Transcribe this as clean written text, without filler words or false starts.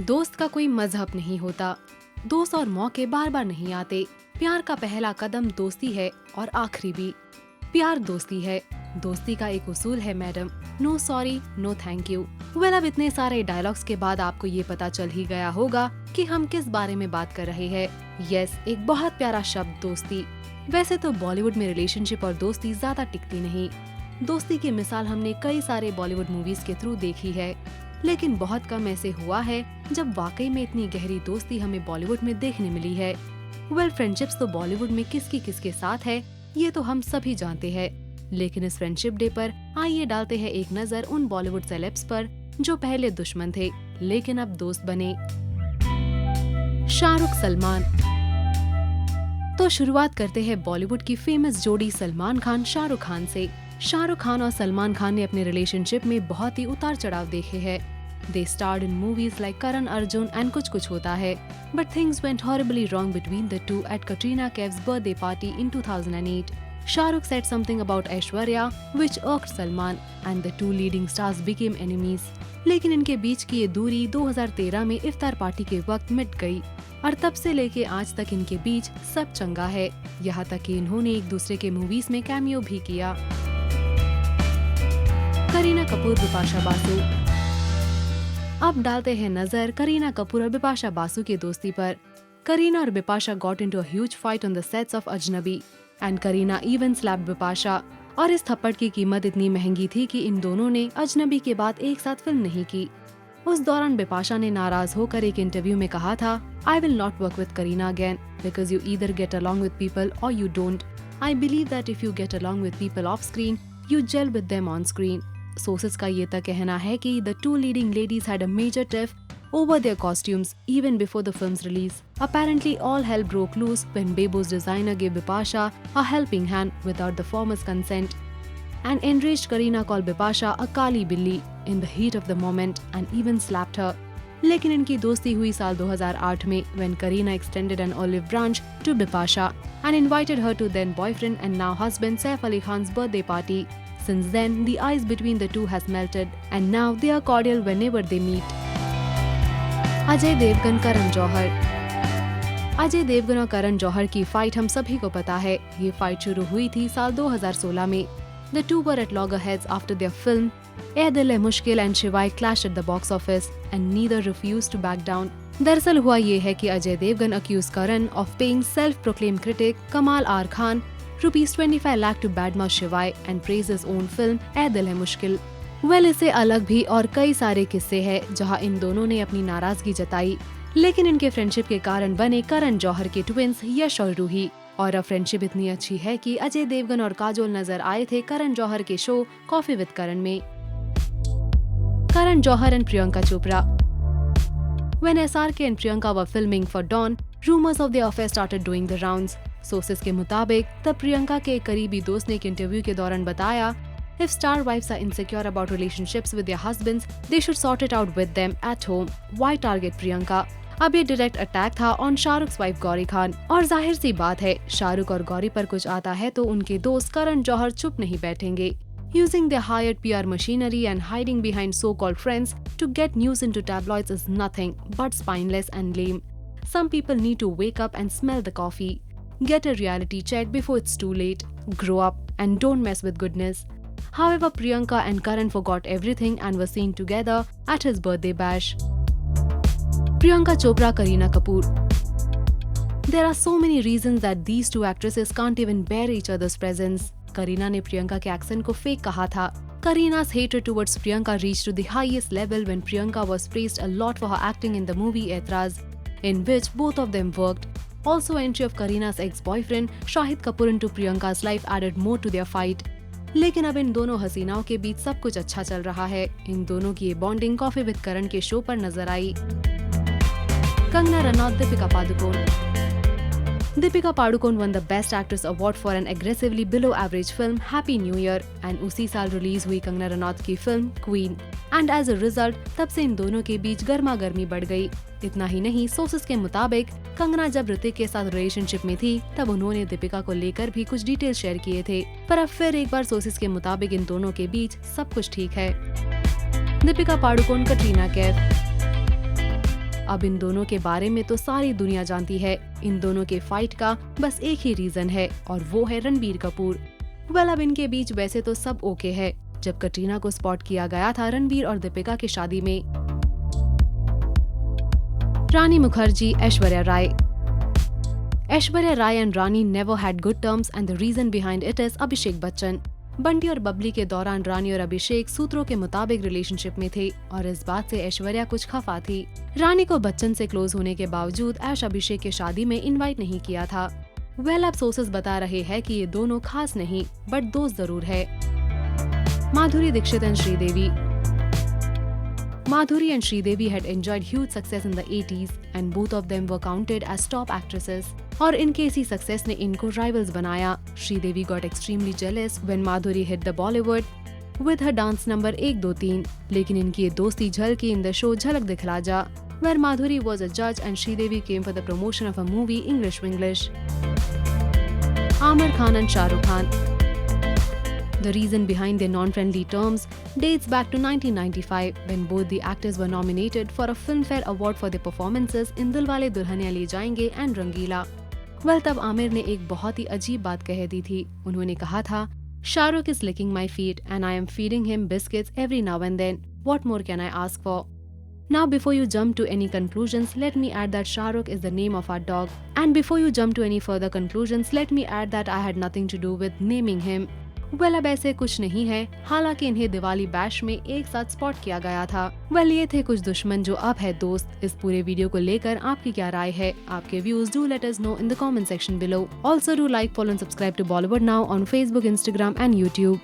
दोस्त का कोई मजहब नहीं होता, दोस्त और मौके बार बार नहीं आते। प्यार का पहला कदम दोस्ती है और आखिरी भी। प्यार दोस्ती है, दोस्ती का एक उसूल है madam, no sorry no thank you. Well, अब इतने सारे डायलॉग्स के बाद आपको ये पता चल ही गया होगा कि हम किस बारे में बात कर रहे हैं। यस, एक बहुत प्यारा शब्द दोस्ती। वैसे तो बॉलीवुड में रिलेशनशिप और दोस्ती ज्यादा टिकती नहीं। दोस्ती की मिसाल हमने कई सारे बॉलीवुड मूवीज के थ्रू देखी है, लेकिन बहुत कम ऐसे हुआ है जब वाकई में इतनी गहरी दोस्ती हमें बॉलीवुड में देखने मिली है। वेल, फ्रेंडशिप्स तो बॉलीवुड में किसके साथ है ये तो हम सभी जानते हैं, लेकिन इस फ्रेंडशिप डे पर आइए डालते हैं एक नजर उन बॉलीवुड सेलेब्स पर जो पहले दुश्मन थे लेकिन अब दोस्त बने। शाहरुख सलमान। तो शुरुआत करते हैं बॉलीवुड की फेमस जोड़ी सलमान खान शाहरुख खान से। शाहरुख खान और सलमान खान ने अपने रिलेशनशिप में बहुत ही उतार चढ़ाव देखे हैं। They starred in movies like Karan Arjun and कुछ कुछ होता है, but things went horribly wrong between the two at Katrina Kaif's birthday party in 2008. Shahrukh said something about Aishwarya which irked Salman and the two leading stars became enemies. लेकिन इनके बीच की ये दूरी 2013 में इफ्तार पार्टी के वक्त मिट गई और तब से लेके आज तक इनके बीच सब चंगा है। यहाँ तक कि इन्होंने एक दूसरे के मूवीज में कैमियो भी किया। करीना कपूर बिपाशा बासु। अब डालते हैं नजर करीना कपूर और बिपाशा बासु की दोस्ती पर। करीना और Bipasha got into a huge fight on the sets of Ajnabee and Kareena even slapped Bipasha. और इस थप्पड़ की कीमत इतनी महंगी थी कि इन दोनों ने अजनबी के बाद एक साथ फिल्म नहीं की। उस दौरान बिपाशा ने नाराज होकर एक इंटरव्यू में कहा था, I will not work with Kareena again because you either get along with people or you don't. I believe that if you get along with people off screen you gel with them on screen. Sources का ये तक कहना है कि the two leading ladies had a major tiff over their costumes even before the film's release. Apparently, all hell broke loose when Bebo's designer gave Bipasha a helping hand without the former's consent. An enraged Kareena called Bipasha a Kali Billi in the heat of the moment and even slapped her. लेकिन इनकी दोस्ती हुई साल 2008 में when Kareena extended an olive branch to Bipasha and invited her to then boyfriend and now husband Saif Ali Khan's birthday party. Since then, the ice between the two has melted, and now they are cordial whenever they meet. Ajay Devgan Karan Johar. Ajay Devgan और करण जौहर की fight हम सभी को पता है। ये fight शुरू हुई थी साल 2016 में। The two were at loggerheads after their film Ae Dil Hai मुश्किल and शिवाय clashed at the box office, and neither refused to back down. दरअसल हुआ ये है कि Ajay Devgan accused Karan of paying self-proclaimed critic Kamaal R Khan ₹25 lakh to badmouth Shivaay and praise his own film Ae Dil Hai मुश्किल। Well, इससे अलग भी और कई सारे किस्से हैं जहां इन दोनों ने अपनी नाराजगी जताई, लेकिन इनके फ्रेंडशिप के कारण बने करण जौहर के ट्विंस यश और रूही। और अब फ्रेंडशिप इतनी अच्छी है कि अजय देवगन और काजोल नजर आए थे करण जौहर के शो कॉफी विद करण में। Karan Johar and Priyanka Chopra. When SRK and Priyanka were filming for Dawn, rumors of their affair started doing the rounds. Sources के मुताबिक तब प्रियंका के एक करीबी दोस्त ने एक इंटरव्यू के दौरान बताया, if star wives are insecure about relationships with their husbands, they should sort it out with them at home. Why target Priyanka? अब ये डायरेक्ट अटैक था ऑन शाहरुख वाइफ गौरी खान। और जाहिर सी बात है, शाहरुख और गौरी पर कुछ आता है तो उनके दोस्त करण जौहर चुप नहीं बैठेंगे। Using their hired PR machinery and hiding behind so-called friends to get news into tabloids is nothing but spineless and lame. Some people need to wake up and smell the coffee. Get a reality check before it's too late. Grow up and don't mess with goodness. However, Priyanka and Karan forgot everything and were seen together at his birthday bash. Priyanka Chopra, Kareena Kapoor. There are so many reasons that these two actresses can't even bear each other's presence. Kareena ने प्रियंका के accent को fake कहा था। Kareena's hatred towards Priyanka reached to the highest level when Priyanka was praised a lot for her acting in the movie Aitraz, in which both of them worked. Also, entry of Kareena's ex-boyfriend Shahid Kapoor into Priyanka's life added more to their fight. लेकिन अब इन दोनों हसीनाओं के बीच सब कुछ अच्छा चल रहा है। इन दोनों की ये बॉन्डिंग कॉफी विद करण के शो पर नजर आई। Kangana Ranaut, Deepika Padukone. Deepika Padukone won the Best Actress Award for an aggressively below-average film Happy New Year and उसी साल रिलीज हुई कंगना रनौत की film Queen. And as a result तब से इन दोनों के बीच गर्मा गर्मी बढ़ गई। इतना ही नहीं, सोर्सेस के मुताबिक कंगना जब ऋतिक के साथ रिलेशनशिप में थी तब उन्होंने दीपिका को लेकर भी कुछ डिटेल शेयर किए थे, पर अब फिर एक बार सोर्सेस के मुताबिक इन दोनों के बीच सब कुछ ठीक है। दीपिका पाडुकोण, कटरीना कैफ। अब इन दोनों के बारे में तो सारी दुनिया जानती है। इन दोनों के फाइट का बस एक ही रीजन है और वो है रणबीर कपूर। वेल, अब इनके बीच वैसे तो सब ओके है। जब कटरीना को स्पॉट किया गया था रणबीर और दीपिका की शादी में। Rani Mukherjee, Aishwarya Rai. Aishwarya Rai and Rani never had good terms and the reason behind it is Abhishek Bachchan. Bunty Aur Babli के दौरान रानी और अभिषेक सूत्रों के मुताबिक रिलेशनशिप में थे और इस बात से ऐश्वर्या कुछ खफा थी। रानी को बच्चन से क्लोज होने के बावजूद ऐश अभिषेक की शादी में इनवाइट नहीं किया था। वेल, अब सोर्सेस बता रहे हैं कि ये दोनों खास नहीं बट दोस्त जरूर है। Madhuri Dixit and Sridevi. Madhuri and Sridevi had enjoyed huge success in the 80s and both of them were counted as top actresses. और इनके इसी सक्सेस ने इनको राइवल्स बनाया। Sridevi got extremely jealous when Madhuri hit the Bollywood with her dance number 1 2 3, लेकिन इनकी ये दोस्ती झलकी in the show झलक दिखला जा, where Madhuri was a judge and Sridevi came for the promotion of a movie English Winglish. Aamir Khan and Shah Rukh Khan. The reason behind their non-friendly terms dates back to 1995 when both the actors were nominated for a Filmfare Award for their performances in Dilwale Dulhaniya Le Jayenge and Rangila. Well, तब आमिर ने एक बहुत ही अजीब बात कह दी थी। उन्होंने कहा था, Shahrukh is licking my feet and I am feeding him biscuits every now and then. What more can I ask for? Now, before you jump to any conclusions, let me add that Shahrukh is the name of our dog. And before you jump to any further conclusions, let me add that I had nothing to do with naming him. Well, अब ऐसे कुछ नहीं है। हालांकि इन्हें Diwali bash में एक साथ स्पॉट किया गया था। वेल, ये थे कुछ दुश्मन जो अब है दोस्त। इस पूरे वीडियो को लेकर आपकी क्या राय है? आपके views do let us know in the comment section below. Also do like, follow and subscribe to Bollywood now on Facebook, Instagram and YouTube.